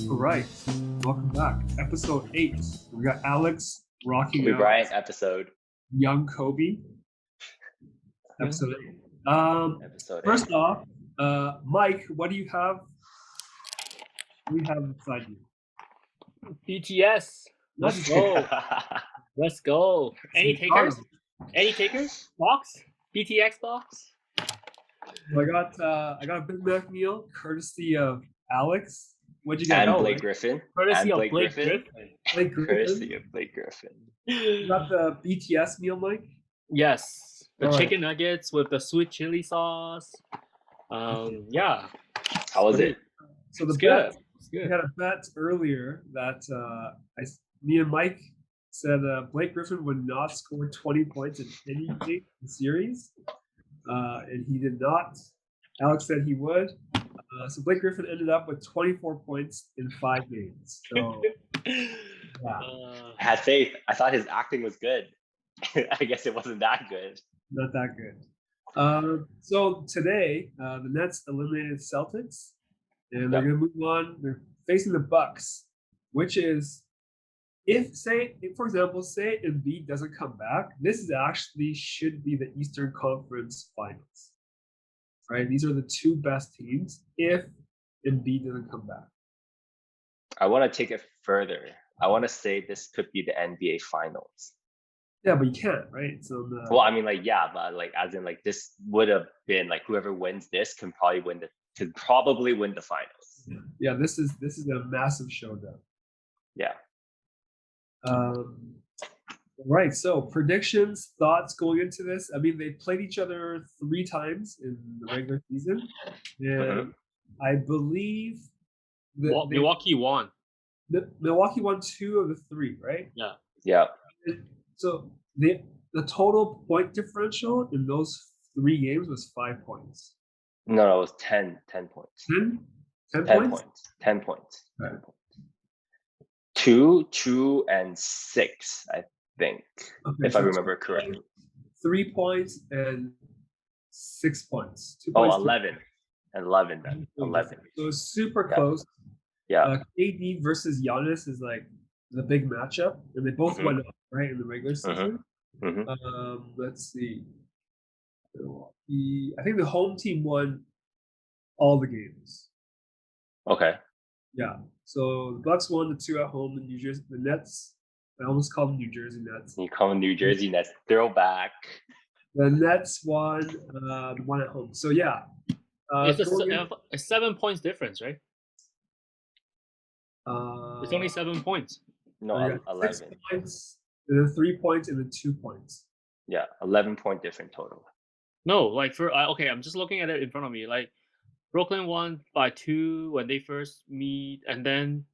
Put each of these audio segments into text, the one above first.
All right, welcome back. Episode 8. We got Alex rocking Kobe out Bryant episode. Young Kobe. Episode 8. Episode First 8. off, Mike, what do you have? We have beside you. BTS. Let's go. Let's go. Any takers? Any takers? Box? BTX box? So I got a Big Mac meal courtesy of Alex. What'd you get? And Blake Griffin. Courtesy of Blake Blake Griffin. Blake Griffin. Courtesy of Blake Griffin. You got the BTS meal, Mike? Yes. The All right. chicken nuggets with the sweet chili sauce. Yeah. How was it? So the It's good. bet, It's we good. had a bet earlier that me and Mike said Blake Griffin would not score 20 points in any game in the series, and he did not. Alex said he would. So Blake Griffin ended up with 24 points in 5 games. So yeah, I had faith. I thought his acting was good. I guess it wasn't that good. not that good. So today, the Nets eliminated Celtics, and they're going to move on. They're facing the Bucks, which is, if for example, say Embiid doesn't come back, this is actually should be the Eastern Conference Finals, right? These are the two best teams if Embiid doesn't come back. I want to take it further. I want to say this could be the NBA Finals. Yeah, but you can't, right? So Well, I mean, but as in, this would have been whoever wins this could probably win the finals. yeah, this is a massive showdown. Yeah. Right. So predictions, thoughts going into this. I mean, they played each other 3 times in the regular season, and I believe that Milwaukee won. Milwaukee won 2 of the 3, right? Yeah. Yeah. So the total point differential in those 3 games was 5 points. No, it was 10 points. 10 10 points? points. 10 points. Right. 10 points. 2, and 6, I think, Okay, if I remember correctly. 3 points and 6 points. 2 Oh, points. 11. 11 then. 11. So it's super Yeah. close. Yeah. KD versus Giannis is the big matchup, and they both went up, right, in the regular season. Let's see. I think the home team won all the games. Okay. Yeah. So the Bucks won the 2 at home. The New Jersey, the Nets. I almost called them New Jersey Nets. You call New Jersey Nets throwback. The Nets won the 1 at home. So yeah. It's a 7 points difference, right? It's only 7 points. No, you got 11. 6 points, and then 3 points, and then 2 points. Yeah, 11-point different total. No, okay, I'm just looking at it in front of me. Brooklyn won by 2 when they first meet, and then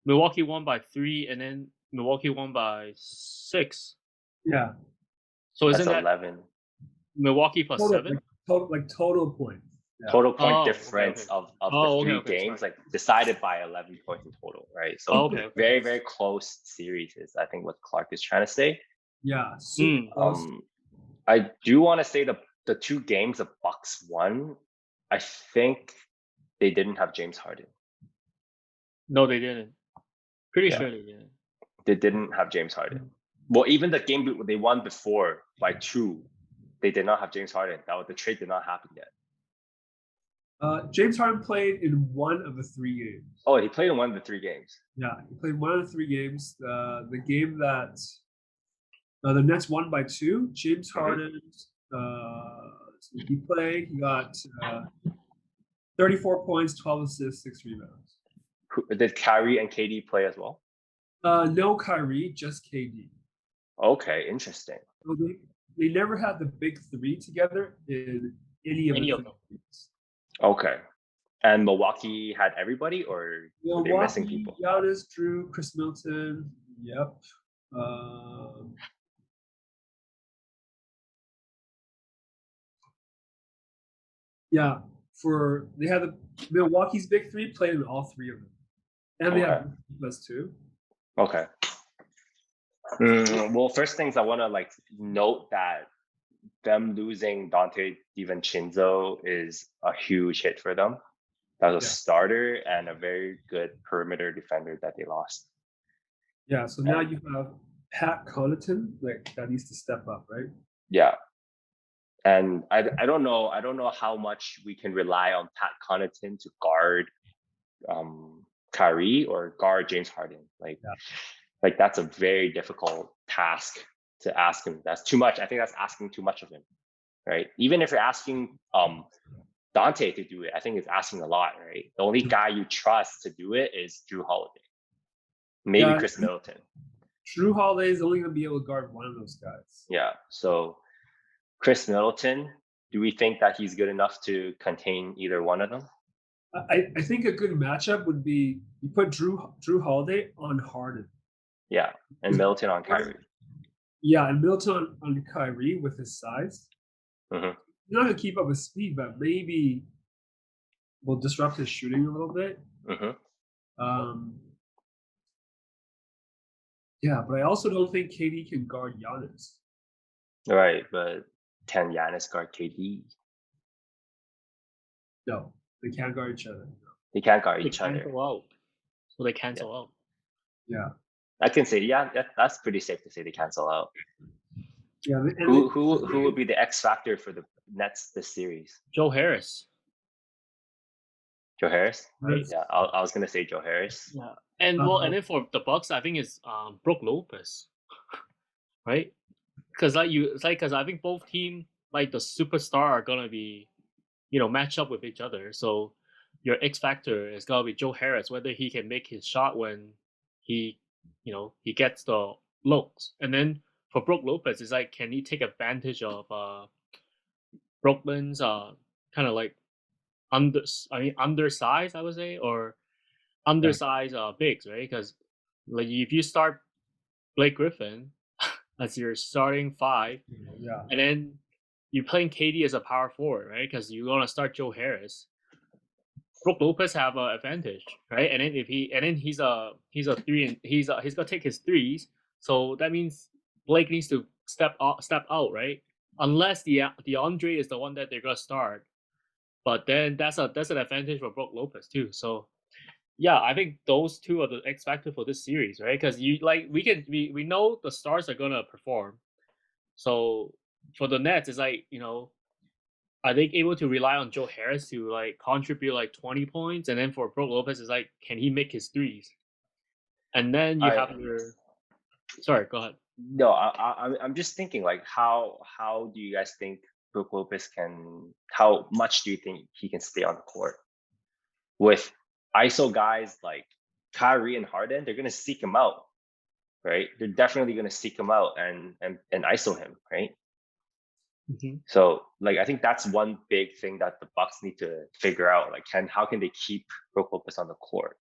Milwaukee won by 3, and then Milwaukee won by 6. Yeah. So That's isn't that 11. Milwaukee plus 7? Total points. Yeah. Total point Oh, difference okay. of Oh, the 3 okay, games, sorry. decided by 11 points in total, right? So Okay. very, very close series is, I think, what Clark is trying to say. Yeah. Super close. I do want to say the 2 games the Bucks won, I think they didn't have James Harden. No, they didn't. Pretty Yeah. sure they didn't. They didn't have James Harden. Well, even the game they won before by 2, they did not have James Harden. The trade did not happen yet. James Harden played in 1 of the 3 games. Oh, he played in 1 of the 3 games. Yeah, he played 1 of the 3 games. The game that the Nets won by 2, James Harden, he played. He got 34 points, 12 assists, 6 rebounds. Did Kyrie and KD play as well? No Kyrie, just KD. Okay, interesting. So they never had the big 3 together in any of the them. games. Okay. And Milwaukee had everybody, or were they missing people? Giannis, Drew, Chris Middleton. Yep. Yeah. They had the Milwaukee's big 3 played in all 3 of them, and they have +2. Okay. Well, first things I want to note that them losing Dante DiVincenzo is a huge hit for them. That was a starter and a very good perimeter defender that they lost. Yeah, so now you have Pat Connaughton, like that needs to step up, right? Yeah. And I don't know how much we can rely on Pat Connaughton to guard Kyrie or guard James Harden. Like that's a very difficult task to ask him. That's too much. I think that's asking too much of him, right? Even if you're asking Dante to do it, I think it's asking a lot, right? The only guy you trust to do it is Drew Holiday, maybe Chris Middleton. Drew Holiday is only going to be able to guard one of those guys. Yeah, so Chris Middleton, do we think that he's good enough to contain either one of them? I think a good matchup would be you put Drew Holiday on Harden. Yeah, and Middleton on Kyrie. Yeah, and Middleton on Kyrie with his size. Mm-hmm. He's not going to keep up with speed, but maybe will disrupt his shooting a little bit. Mm-hmm. Yeah, but I also don't think KD can guard Giannis. Right, but can Giannis guard KD? No, they can't guard each other. They can't guard each They other. cancel out. So they cancel out. Yeah. I can say, that's pretty safe to say they cancel out. Yeah. Who would be the X factor for the Nets this series? Joe Harris. Joe Harris? Right. Yeah, I was gonna say Joe Harris. Yeah. And and then for the Bucks, I think it's Brook Lopez. Right? Because because I think both team, like the superstar, are gonna be, match up with each other. So your X factor is gonna be Joe Harris, whether he can make his shot when he gets the looks. And then for Brook Lopez, it's like, can he take advantage of Brooklyn's kind of like undersized, I would say, or undersized bigs, right? Because like if you start Blake Griffin as your starting five, and then you're playing KD as a power forward, right? Because you're gonna start Joe Harris. Brook Lopez have an advantage, right? And then he's a three, and he's gonna take his threes. So that means Blake needs to step out, right? Unless the DeAndre is the one that they're gonna start, but then that's an advantage for Brook Lopez too. So yeah, I think those two are the X factor for this series, right? Because we know the stars are gonna perform. So for the Nets, it's like, are they able to rely on Joe Harris to like contribute like 20 points? And then for Brook Lopez, it's like, can he make his threes? And then you have your. Sorry, go ahead. No, I'm just thinking, like, how do you guys think Brook Lopez can? How much do you think he can stay on the court with ISO guys like Kyrie and Harden? They're gonna seek him out, right? They're definitely gonna seek him out and ISO him, right? Mm-hmm. So, like, I think that's one big thing that the Bucks need to figure out. Like, how can they keep Brook Lopez on the court?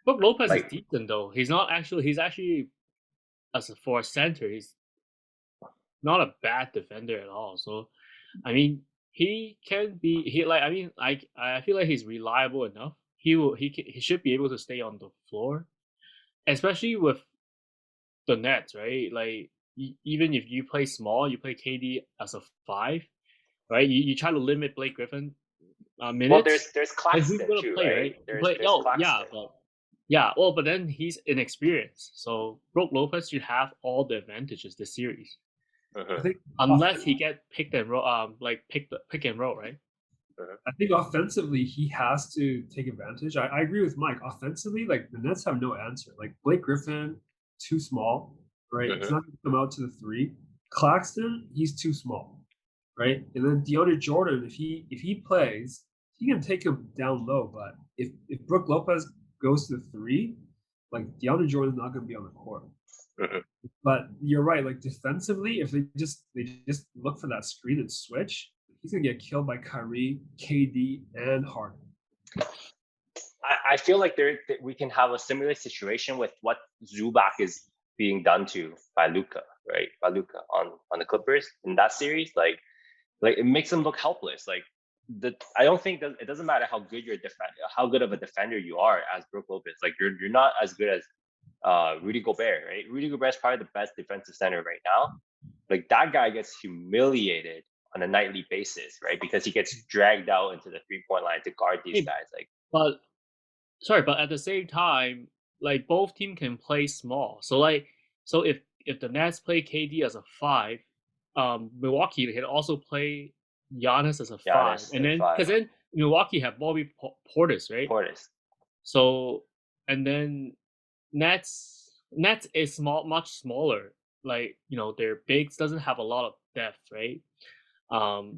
Brook Lopez is decent though. He's actually for a center, he's not a bad defender at all. So, I mean, he can be. I feel like he's reliable enough. He should be able to stay on the floor, especially with the Nets, right? Like even if you play small, you play KD as a 5, right? You try to limit Blake Griffin minutes. Well, there's Claxton too, play, right? There's Claxton. But then he's inexperienced. So Brook Lopez should have all the advantages this series, unless he get pick and roll, pick and roll, right? I think offensively he has to take advantage. I agree with Mike. Offensively, like the Nets have no answer. Like Blake Griffin, too small, right? It's not going to come out to the 3. Claxton, he's too small, right? And then DeAndre Jordan, if he plays, he can take him down low. But if Brook Lopez goes to the 3, like DeAndre Jordan's not going to be on the court. But you're right. Like defensively, if they just look for that screen and switch, he's gonna get killed by Kyrie, KD, and Harden. I feel like we can have a similar situation with what Zubac is being done to by Luka, right? By Luka on the Clippers in that series, like it makes him look helpless. Like I don't think that it doesn't matter how good how good of a defender you are as Brook Lopez. Like you're not as good as Rudy Gobert, right? Rudy Gobert is probably the best defensive center right now. Like that guy gets humiliated on a nightly basis, right? Because he gets dragged out into the 3-point line to guard these guys. Like But at the same time, like both team can play small. So if the Nets play KD as a 5, Milwaukee can also play Giannis as a 5, Giannis and at then because 5. then Milwaukee have Bobby Portis, right? Portis. So and then Nets is much smaller. Like their bigs doesn't have a lot of depth, right?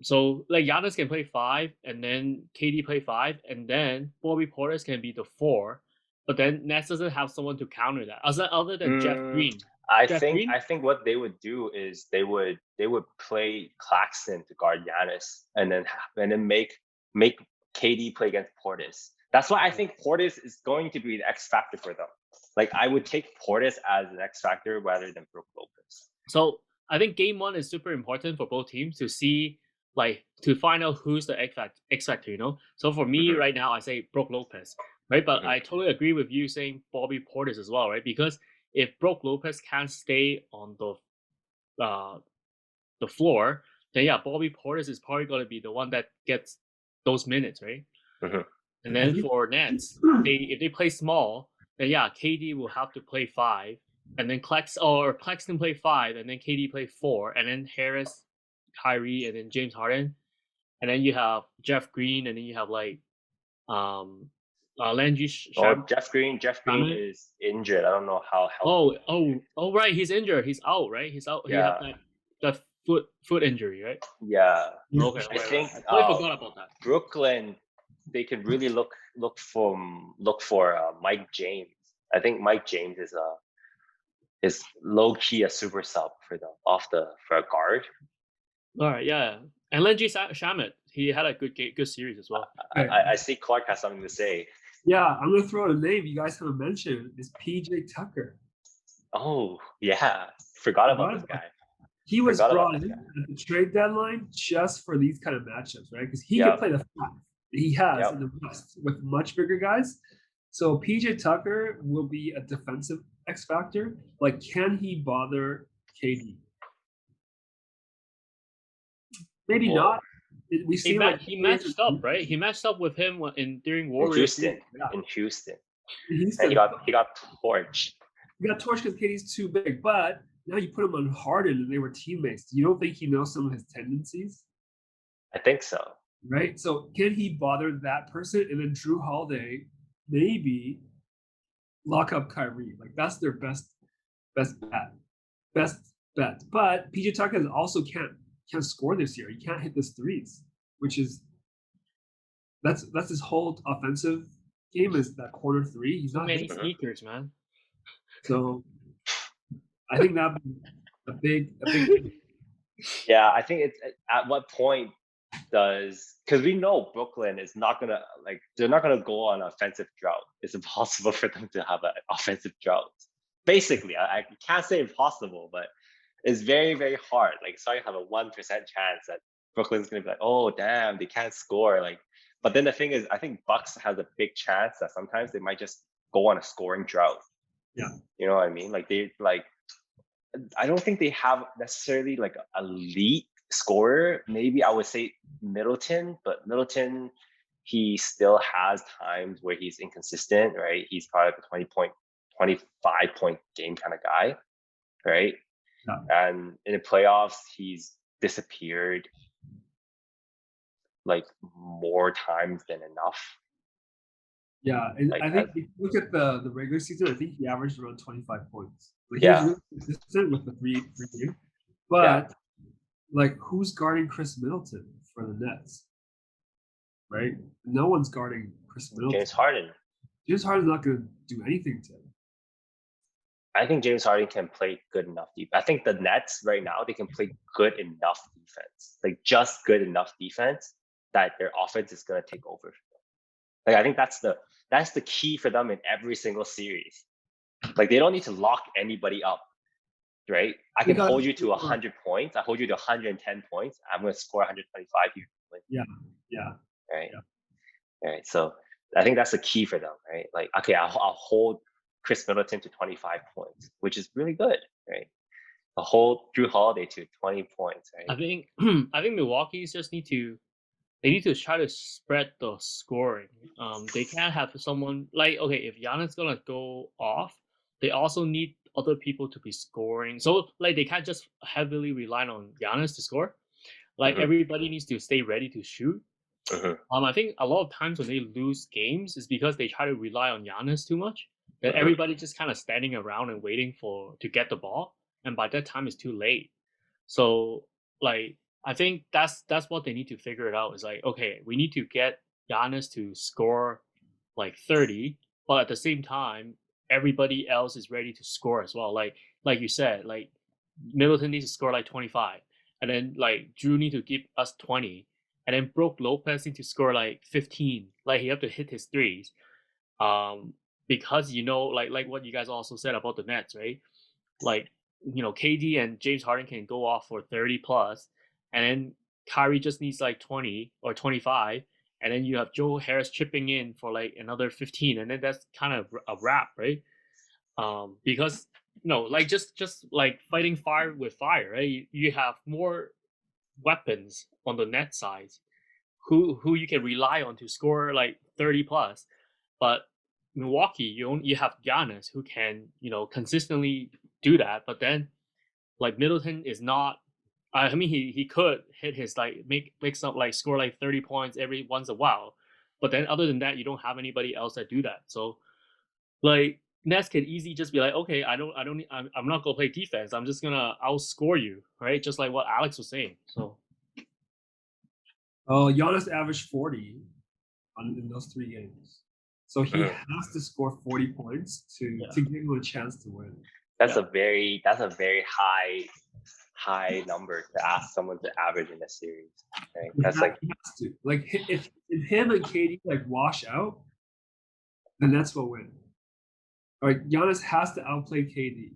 So like Giannis can play 5, and then KD play 5, and then Bobby Portis can be the 4. But then Nets doesn't have someone to counter that, other than Jeff Green. I Jeff think Green? what they would do is they would play Claxton to guard Giannis, and then make KD play against Portis. That's why I think Portis is going to be the X factor for them. Like I would take Portis as an X factor rather than Brook Lopez. So I think game 1 is super important for both teams to see, like, to find out who's the X factor. So for me right now, I say Brook Lopez, right? But I totally agree with you saying Bobby Portis as well, right? Because if Brook Lopez can't stay on the floor, then yeah, Bobby Portis is probably going to be the one that gets those minutes, right? And then for Nets, if they play small, then yeah, KD will have to play 5, and then Claxton play 5, and then KD play 4, and then Harris, Kyrie, and then James Harden, and then you have Jeff Green, and then you have like Landry Jeff Green is injured. I don't know how healthy. Right, he's injured. He's out, right? He's out. Yeah. He had that foot injury, right? Yeah. Okay. I think I totally forgot about that. Brooklyn, they can really look for Mike James. I think Mike James is low key a super sub for them for a guard. All right, yeah, and Landry Shamet, he had a good series as well. I see Clark has something to say. Yeah, I'm gonna throw out a name you guys haven't mentioned. Is PJ Tucker. Oh yeah, forgot about this guy. He was brought in at the trade deadline just for these kind of matchups, right? Because he can play the 5 he has in the West with much bigger guys. So PJ Tucker will be a defensive X factor. Like, can he bother KD? Maybe not. We see he matched up, right? He matched up with him during Warriors in Houston. And he got torched. He got torched because KD's too big, but now you put him on Harden and they were teammates. You don't think he knows some of his tendencies? I think so. Right? So can he bother that person? And then Drew Holiday maybe lock up Kyrie. Like, that's their best bet. But PJ Tucker also can't score this year. He can't hit his threes, which is that's his whole offensive game, is that corner 3. He's not many sneakers, man. So I think that'd be a big Yeah, I think it's at what point because we know Brooklyn is not gonna they're not gonna go on an offensive drought. It's impossible for them to have an offensive drought. Basically, I can't say impossible, but it's very, very hard. Like, sorry, have a 1% chance that Brooklyn's gonna be like, oh damn, they can't score. But then the thing is, I think Bucks has a big chance that sometimes they might just go on a scoring drought. Yeah, you know what I mean? I don't think they have necessarily like an elite scorer. Maybe I would say Middleton, but Middleton, he still has times where he's inconsistent, right? He's probably like a 25-point game kind of guy, right? No. And in the playoffs, he's disappeared like more times than enough. Yeah, and I think if you look at the regular season, I think he averaged around 25 points. He was really consistent with the three game. But who's guarding Chris Middleton for the Nets? Right? No one's guarding Chris Middleton. James Harden. James Harden's not going to do anything to him. I think James Harden can play good enough defense. I think the Nets right now, they can play good enough defense, like just good enough defense that their offense is going to take over. Like, I think that's the key for them in every single series. Like, they don't need to lock anybody up, right? I can hold you to 100 points. I hold you to 110 points. I'm going to score 125 here. Yeah. Right. So I think that's the key for them, right? Like, okay, I'll hold Chris Middleton to 25 points, which is really good, right? I'll hold Drew Holiday to 20 points, right? I think Milwaukee's just need to they need to try to spread the scoring. They can't have someone like, okay, if Giannis gonna go off, they also need other people to be scoring. So like they can't just heavily rely on Giannis to score. Like everybody needs to stay ready to shoot. I think a lot of times when they lose games is because they try to rely on Giannis too much. That everybody just kind of standing around and waiting to get the ball, and by that time it's too late. So like I think that's what they need to figure it out. Is like, okay, we need to get Giannis to score like 30, but at the same time, everybody else is ready to score as well. Like you said, like Middleton needs to score like 25, and then like Drew need to give us 20, and then Brook Lopez needs to score like 15. Like he have to hit his threes. Because like what you guys also said about the Nets, right? Like, KD and James Harden can go off for 30 plus, and then Kyrie just needs like 20 or 25, and then you have Joe Harris chipping in for like another 15, and then that's kind of a wrap, right? Because like just like fighting fire with fire, right? You have more weapons on the net side who you can rely on to score like 30 plus, but Milwaukee, you have Giannis who can consistently do that, but then like Middleton is not. I mean, he could hit his like make some like score like 30 points every once in a while, but then other than that, you don't have anybody else that do that. So like Nets can easily just be like, okay, I'm not gonna play defense. I'm just gonna outscore you, right? Just like what Alex was saying. So. Giannis averaged 40 in those 3 games. So he has to score 40 points to give him a chance to win. That's a very high number to ask someone to average in a series. Right? That's he has to. Like if him and KD like wash out, the Nets will win. All right, Giannis has to outplay KD.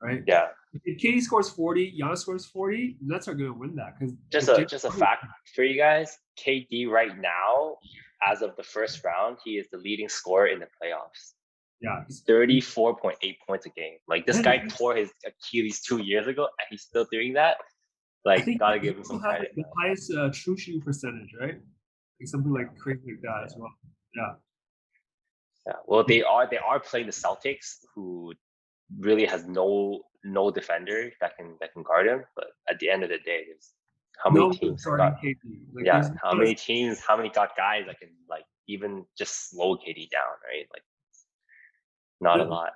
Right? Yeah. If KD scores 40, Giannis scores 40, the Nets are going to win that because just a fact for you guys. KD right now, as of the first round, he is the leading scorer in the playoffs. Yeah, he's 34.8 points a game. Like this guy tore his Achilles 2 years ago, and he's still doing that. Like, gotta give him some credit. The highest true shooting percentage, right? Like something like crazy like that as well. Yeah. Yeah. Well, they are playing the Celtics, who really has no defender that can guard him. But at the end of the day, how many teams got? Like, how many got guys that can like even just slow KD down, right? Like. Not a lot.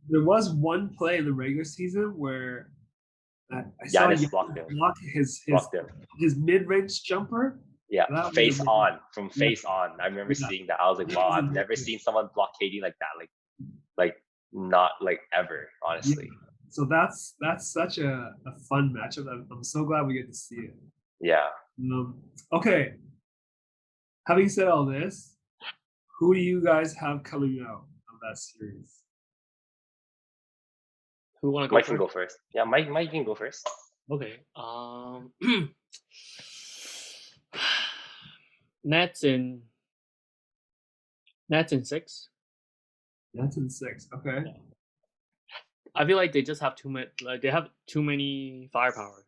There was one play in the regular season where I saw Giannis block his mid-range jumper. Yeah, face on. I remember seeing that. I was like, wow, I've never seen someone block KD like that. Like not like ever, honestly. Yeah. So that's such a fun matchup. I'm so glad we get to see it. Yeah. Okay. Having said all this, who do you guys have coming out of that series? Who want to go? Mike can go first. Yeah, Mike can go first. Okay. Nets in 6. Nets in 6. Okay. Yeah. I feel like they just have too much. Like they have too many firepower.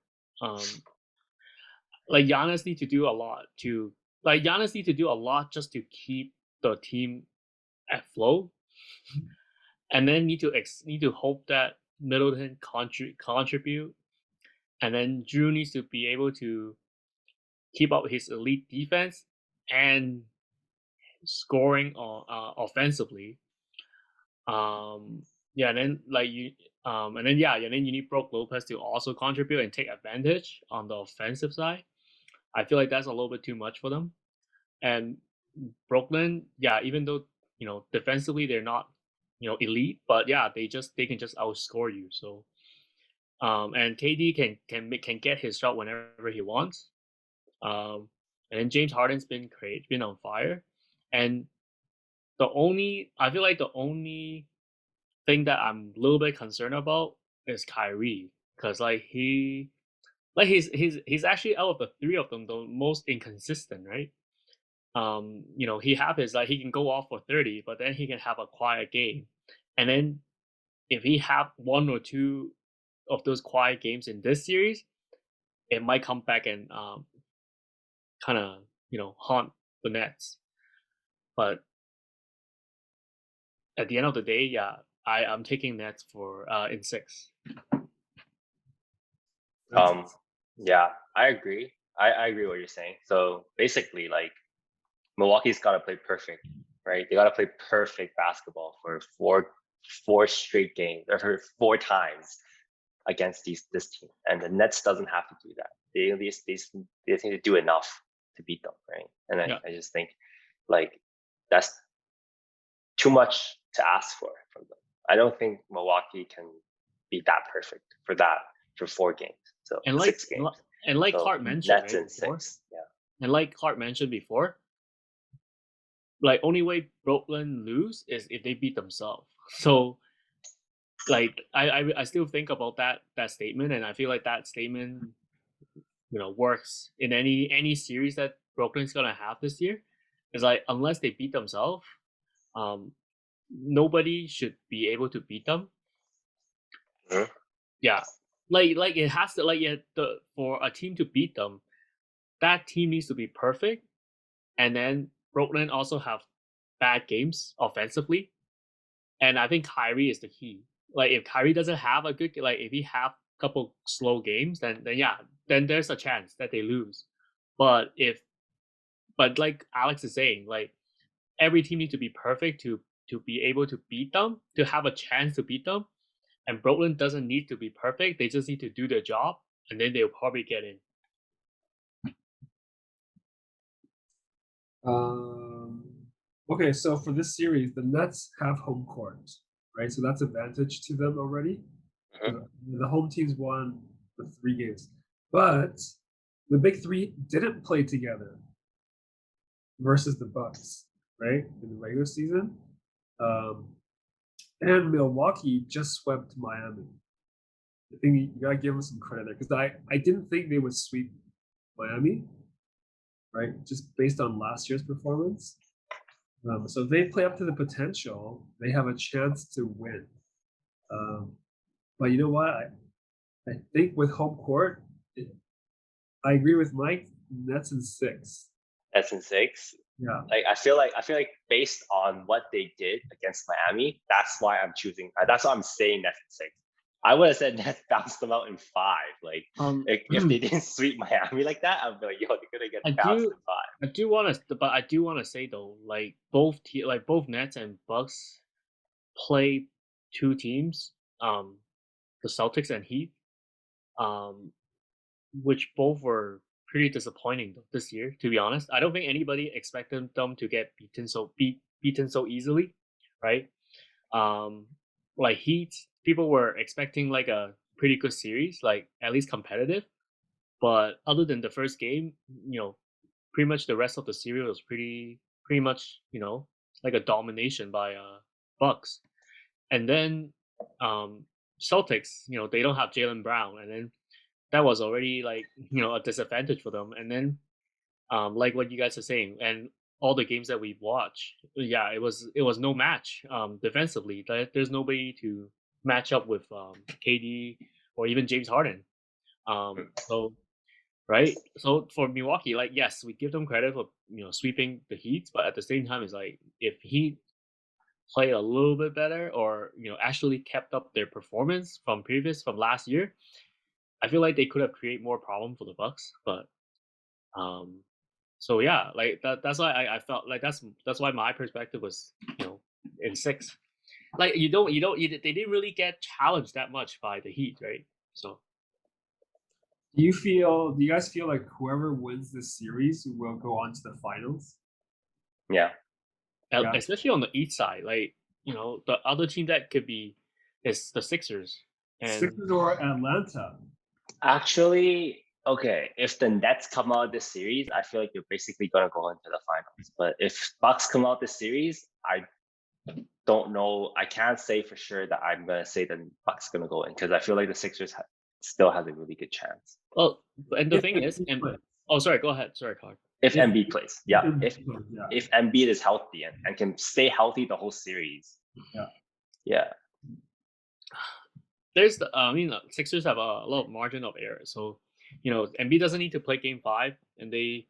Like Giannis need to do a lot just to keep the team at flow, and then need to hope that Middleton contribute, and then Drew needs to be able to keep up his elite defense and scoring offensively. And then you need Brook Lopez to also contribute and take advantage on the offensive side. I feel like that's a little bit too much for them. And Brooklyn, even though defensively they're not elite, but they can just outscore you. So and KD can get his shot whenever he wants. And then James Harden's been on fire. And I feel like the only thing that I'm a little bit concerned about is Kyrie, because he's actually out of the 3 of them the most inconsistent, right? He have his he can go off for 30, but then he can have a quiet game, and then if he have 1 or 2 of those quiet games in this series, it might come back and kind of haunt the Nets. But at the end of the day, yeah, I'm taking Nets for in 6. Yeah, I agree. I agree what you're saying. So basically, like Milwaukee's got to play perfect, right? They got to play perfect basketball for four straight games or for 4 times against this team, and the Nets doesn't have to do that. They at least they need to do enough to beat them, right? And I just think like that's too much to ask for from them. I don't think Milwaukee can be that perfect for 4 games. So And 6 games. And like So Clark mentioned, Nets right, in before, 6. Yeah. and like Clark mentioned before, like only way Brooklyn lose is if they beat themselves. So like I still think about that statement, and I feel like that statement works in any series that Brooklyn's gonna have this year. It's like unless they beat themselves, nobody should be able to beat them. Mhm. Yeah, like it has to for a team to beat them, that team needs to be perfect, and then Brooklyn also have bad games offensively, and I think Kyrie is the key. Like if Kyrie doesn't have a good if he have a couple slow games, then yeah, then there's a chance that they lose. But like Alex is saying, like every team needs to be perfect to be able to beat them, to have a chance to beat them. And Brooklyn doesn't need to be perfect; they just need to do their job, and then they'll probably get in. Okay, so for this series, the Nets have home court, right? So that's advantage to them already. The home teams won the 3 games, but the big 3 didn't play together versus the Bucks, right, in the regular season. And Milwaukee just swept Miami. I think you gotta give them some credit there because I didn't think they would sweep Miami, right? Just based on last year's performance. So if they play up to the potential, they have a chance to win. But you know what? I think with home court, I agree with Mike. Nets in 6. Nets in 6. Yeah. Like I feel like based on what they did against Miami, that's why I'm choosing. That's why I'm saying Nets in 6. I would have said Nets bounced them out in 5. Like if they didn't sweep Miami like that, I'd be like, yo, they're gonna get bounced in 5. I do want to say though, like both Nets and Bucks play 2 teams, the Celtics and Heat, which both were pretty disappointing this year. To be honest, I don't think anybody expected them to get beaten so easily, right? Like Heat, people were expecting like a pretty good series, like at least competitive. But other than the first game, pretty much the rest of the series was pretty much like a domination by Bucks. And then Celtics, they don't have Jaylen Brown, and then that was already like a disadvantage for them. And then like what you guys are saying, and all the games that we watched, yeah, it was no match defensively. There's nobody to match up with KD or even James Harden. So right, so for Milwaukee, like yes, we give them credit for sweeping the Heat, but at the same time, it's like if Heat play a little bit better or actually kept up their performance from last year, I feel like they could have created more problem for the Bucks. But so yeah, like that's why I felt like that's why my perspective was in 6. Like they didn't really get challenged that much by the Heat, right? So do you guys feel like whoever wins this series will go on to the finals? Yeah. Especially on the East side, like the other team that could be is the Sixers. Sixers or Atlanta. Actually, okay, if the Nets come out of this series, I feel like you're basically gonna go into the finals. But if Bucks come out this series, I don't know. I can't say for sure that I'm gonna say the Bucks gonna go in because I feel like the Sixers still has a really good chance. Well, and the thing is, sorry, go ahead. Sorry, Clark. If Embiid plays, yeah. If Embiid is healthy and can stay healthy the whole series, yeah. There's Sixers have a lot of margin of error, so Embiid doesn't need to play Game 5, and they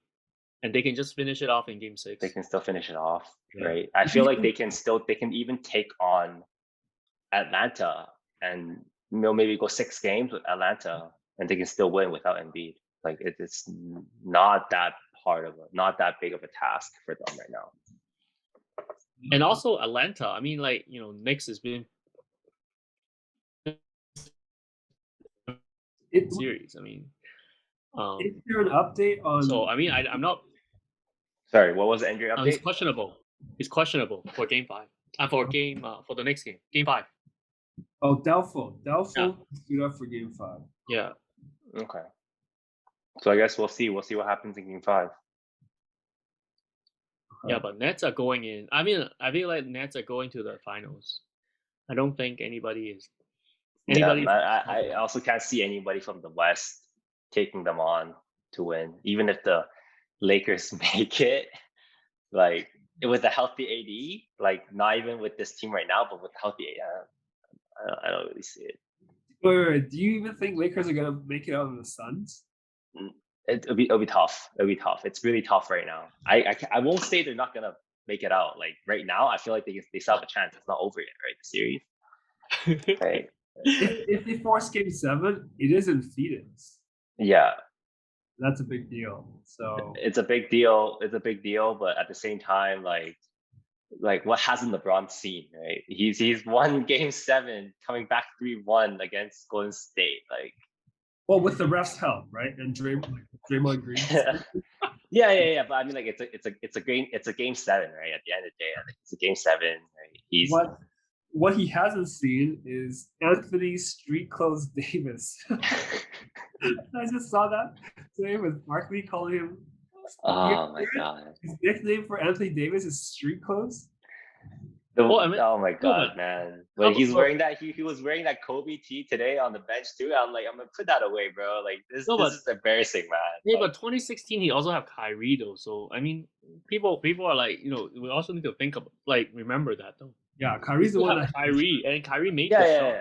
and they can just finish it off in Game 6. They can still finish it off, Yeah. right? I feel like they can even take on Atlanta and maybe go 6 games with Atlanta, and they can still win without Embiid. Like it's not that big of a task for them right now. And also Atlanta, I mean, like, you know, Knicks has been series. I mean, is there an update on? So I mean, I'm not. Sorry, what was the injury update? It's questionable. It's questionable for Game 5. For the next game, Game 5. Oh, doubtful. Doubtful. Yeah. Up for Game 5. Yeah. Okay. So I guess we'll see. We'll see what happens in Game 5. Yeah, but Nets are going in. I mean, I feel like Nets are going to the finals. I don't think anybody is. I also can't see anybody from the West taking them on to win, even if the Lakers make it. Like with a healthy AD, like not even with this team right now, but with healthy AD, I don't really see it. Wait, do you even think Lakers are gonna make it out of the Suns? It'll be tough. It'll be tough. It's really tough right now. I won't say they're not gonna make it out. Like right now, I feel like they still have a chance. It's not over yet, right? The series. Right. If they force Game 7, it is in Phoenix. Yeah. That's a big deal. So it's a big deal. It's a big deal, but at the same time, like what hasn't LeBron seen, right? He's won Game 7, coming back 3-1 against Golden State. Like, well, with the refs' help, right? And Draymond Green. yeah. But I mean, like it's a Game 7, right? At the end of the day, like, it's a Game 7. Right? What he hasn't seen is Anthony Street Clothes Davis. I just saw that today with Barkley calling him. Oh my god! His nickname for Anthony Davis is Street Clothes. Oh my god, man! When he's wearing that, he was wearing that Kobe tee today on the bench too. I'm gonna put that away, bro. Like this is embarrassing, man. Yeah, but 2016 he also have Kyrie though. So I mean, people are like, you know, we also need to think of remember that though. Yeah, Kyrie's the one that Kyrie and Kyrie made the shot.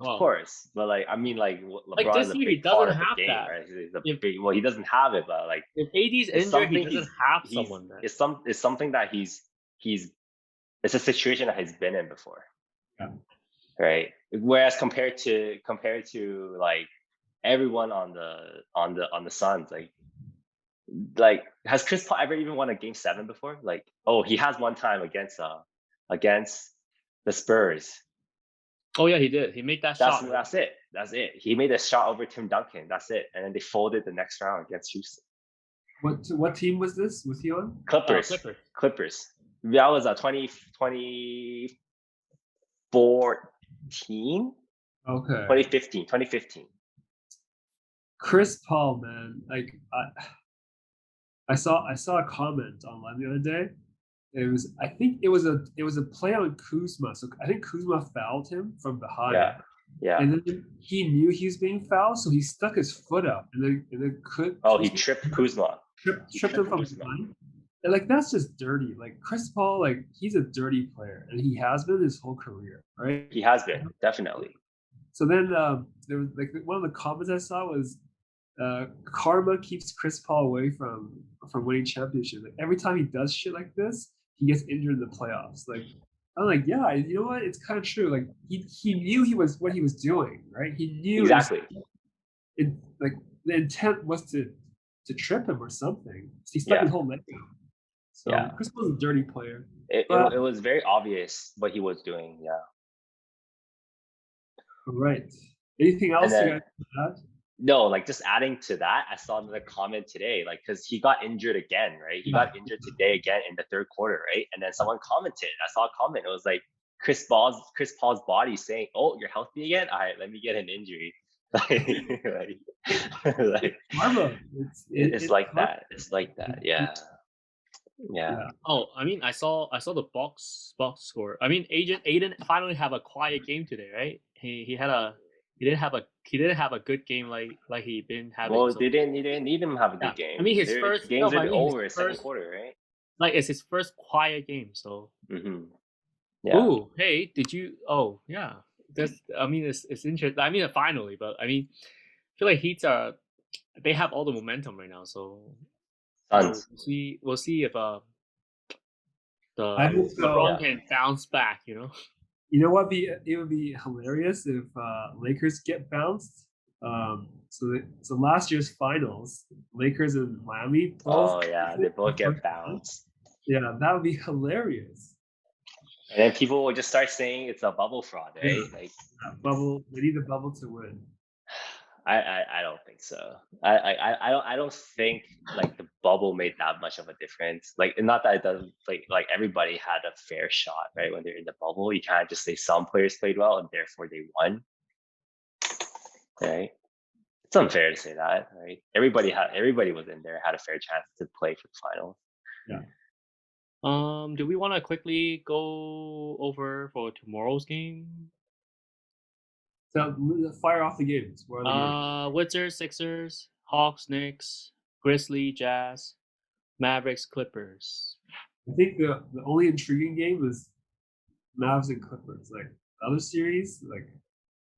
Of course, but like I mean, like LeBron this is a year, big part of the game, right? Well, he doesn't have it, but like if AD's injured, he doesn't have someone. It's something that he's. It's a situation that he's been in before, right? Whereas compared to like everyone on the Suns, like has Chris Paul ever even won a Game 7 before? Like, oh, he has one time against the Spurs. Oh yeah, he did. He made that shot. That's it. He made a shot over Tim Duncan. That's it. And then they folded the next round against Houston. What team was this? Was he on? Clippers. That was a 2014. Okay. 2015. Chris Paul, man. Like I saw a comment online the other day. I think it was a play on Kuzma. So I think Kuzma fouled him from behind. Yeah. And then he knew he was being fouled, so he stuck his foot up and then he tripped Kuzma. Tripped him from behind. And like that's just dirty. Like Chris Paul, like he's a dirty player, and he has been his whole career, right? He has been, definitely. So then there was like one of the comments I saw was karma keeps Chris Paul away from winning championships. Like every time he does shit like this, he gets injured in the playoffs. Like I'm like, yeah, you know what? It's kind of true. Like he knew what he was doing, right? He knew exactly. Like the intent was to trip him or something. So he stuck his whole leg out. So Chris Paul's a dirty player. It was very obvious what he was doing. Yeah. Right. Anything else you guys add? No, like just adding to that, I saw another comment today, like because he got injured again, right? He got injured today again in the third quarter, right? And then someone commented. I saw a comment. It was like Chris Paul's body saying, "Oh, you're healthy again? All right, let me get an injury." It's like that. It's like that. Yeah. Oh, I mean, I saw the box score. I mean, Aiden finally have a quiet game today, right? He didn't have a good game like he been having. Well, they didn't need him to have a good game. I mean, his first games are over second quarter, right? Like it's his first quiet game, so. Mm-hmm. Yeah. Ooh, hey, did you? Oh, yeah. I mean, it's interesting. I mean, finally, but I mean, I feel like Heats they have all the momentum right now, so. Suns. We'll see if I the hope so. LeBron Yeah. can bounce back. You know. You know what? It would be hilarious if Lakers get bounced. So last year's finals, Lakers and Miami both. Oh yeah, they both get bounced. Yeah, that would be hilarious. And then people will just start saying it's a bubble fraud, right? Yeah. Like Bubble. They need the bubble to win. I don't think so. I don't think like the bubble made that much of a difference. Like not that it doesn't like everybody had a fair shot, right? When they're in the bubble, you can't just say some players played well and therefore they won. Right? It's unfair to say that, right? Everybody was in there, had a fair chance to play for the finals. Yeah. Do we want to quickly go over for tomorrow's game? So fire off the games. What are the games? Wizards, Sixers, Hawks, Knicks, Grizzly, Jazz, Mavericks, Clippers. I think the only intriguing game is Mavs and Clippers. Like the other series, like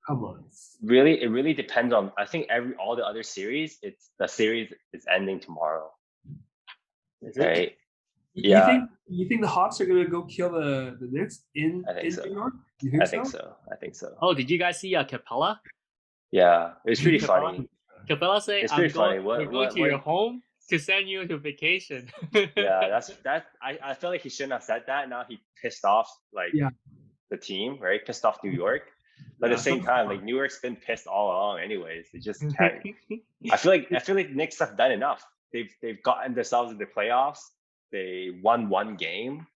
come on. Really, it really depends on. I think all the other series, the series is ending tomorrow. Is right? it? Yeah. You think the Hawks are gonna go kill the Knicks in so. New York? I think so. I think so. Oh, did you guys see Capella? Yeah, it was pretty funny. Capella say, It's pretty funny. We're going to your home to send you to vacation. Yeah, I feel like he shouldn't have said that. Now he pissed off the team, right? Pissed off New York. But at the same time, like New York's been pissed all along anyways. They just can't. I feel like Knicks have done enough. They've gotten themselves in the playoffs. They won one game.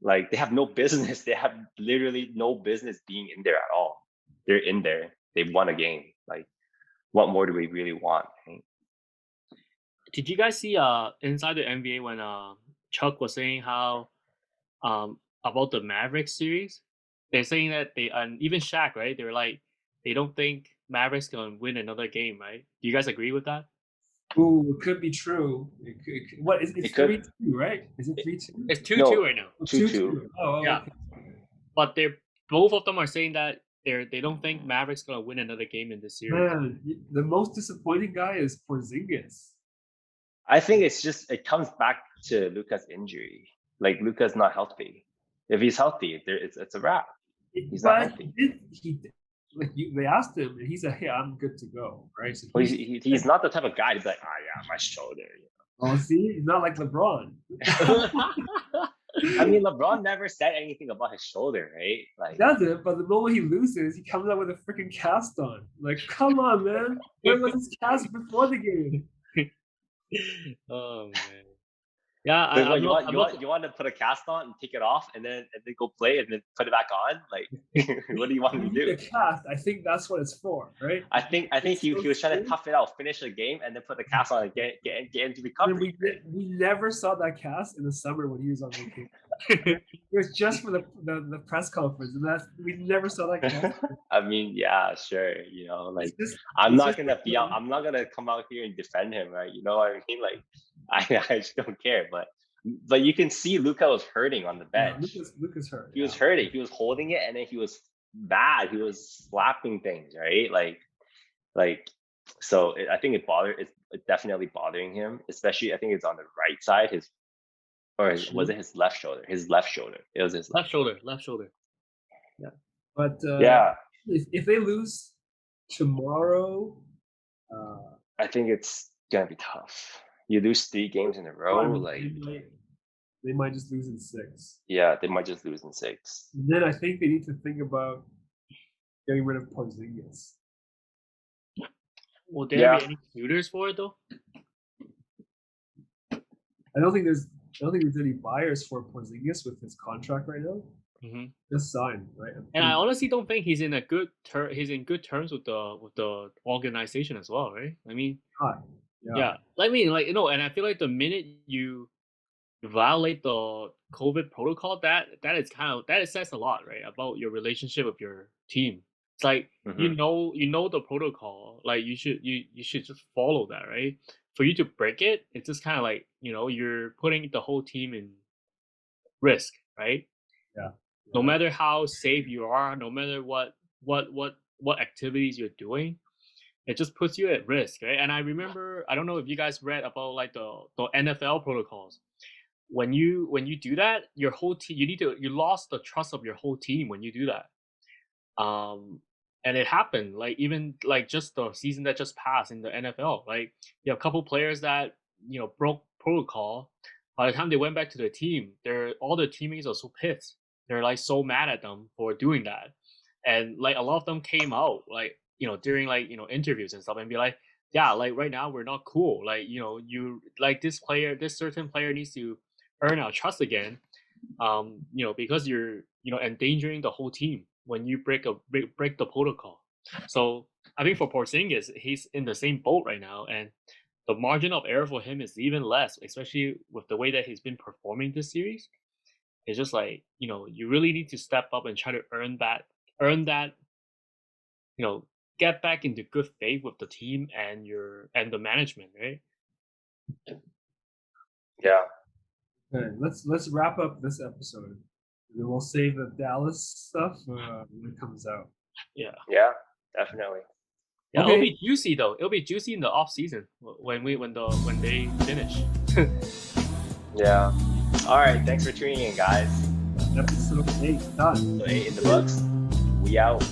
Like they have no business. They have literally no business being in there at all. They're in there. They've won a game. Like, what more do we really want? Right? Did you guys see inside the NBA when Chuck was saying how about the Mavericks series? They're saying that they and even Shaq, right? They're like they don't think Mavericks gonna win another game, right? Do you guys agree with that? Ooh, it could be true. What is it's 3-2, right? Is it 3-2? It's 2-2 right now. 2-2. Oh, yeah. Okay. But both of them are saying that they don't think Mavericks gonna win another game in this series. Man, the most disappointing guy is Porzingis. I think it comes back to Luka's injury. Like Luka's not healthy. If he's healthy, it's a wrap. He's not healthy. They asked him, and he said, "Hey, I'm good to go." Right? So he's not the type of guy to be like, my shoulder. You know? Oh, see, he's not like LeBron. I mean, LeBron never said anything about his shoulder, right? Like he doesn't, but the moment he loses, he comes out with a freaking cast on. Like, come on, man! Where was his cast before the game? Oh man. Yeah, so you want to put a cast on and take it off and then go play and then put it back on? Like, what do you want to do? The cast, I think that's what it's for, right? I think he was trying to tough it out, finish the game, and then put the cast on and get into recovery. We never saw that cast in the summer when he was on vacation. It was just for the press conference, and we never saw that cast. I mean, yeah, sure, you know, like I'm not gonna come out here and defend him, right? You know what I mean? Like I just don't care, but you can see Luka was hurting on the bench. Luka's hurt. He was hurting. He was holding it, and then he was bad. He was slapping things, right? Like so. I think it's definitely bothering him, especially I think it's on the right side. Was it his left shoulder? His left shoulder. It was his left shoulder. Left shoulder. Yeah, but yeah, if they lose tomorrow, I think it's gonna be tough. You lose 3 games in a row, they might just lose in 6. Yeah, they might just lose in 6. And then I think they need to think about getting rid of Porzingis. Will there be any suitors for it though? I don't think there's any buyers for Porzingis with his contract right now. Mm-hmm. Just signed, right? And I honestly don't think he's in good terms with the organization as well, right? I mean, yeah. I mean, like, you know, and I feel like the minute you violate the COVID protocol, that says a lot, right, about your relationship with your team. It's like you know the protocol, like you should just follow that, right? For you to break it, it's just kind of like, you know, you're putting the whole team in risk, right? Yeah. No matter how safe you are, no matter what activities you're doing, it just puts you at risk, right? And I remember, I don't know if you guys read about like the NFL protocols. When you do that, your whole team, you lost the trust of your whole team when you do that. And it happened, like even like just the season that just passed in the NFL. Like you have a couple players that broke protocol. By the time they went back to the team, all their teammates are so pissed. They're like so mad at them for doing that, and like a lot of them came out like during like interviews and stuff and be like, yeah, like right now we're not cool. Like you like this certain player needs to earn our trust again. Because you're endangering the whole team when you break the protocol. So I think for Porzingis, he's in the same boat right now, and the margin of error for him is even less, especially with the way that he's been performing this series. It's just like you really need to step up and try to earn that, get back into good faith with the team and the management, right? Yeah. Okay, let's wrap up this episode, and then we'll save the Dallas stuff when it comes out. Yeah, definitely. Yeah, Okay. It'll be juicy though. It'll be juicy in the off season when they finish. Yeah. All right. Thanks for tuning in, guys. Episode 8 done. So 8 in the Bucks. We out.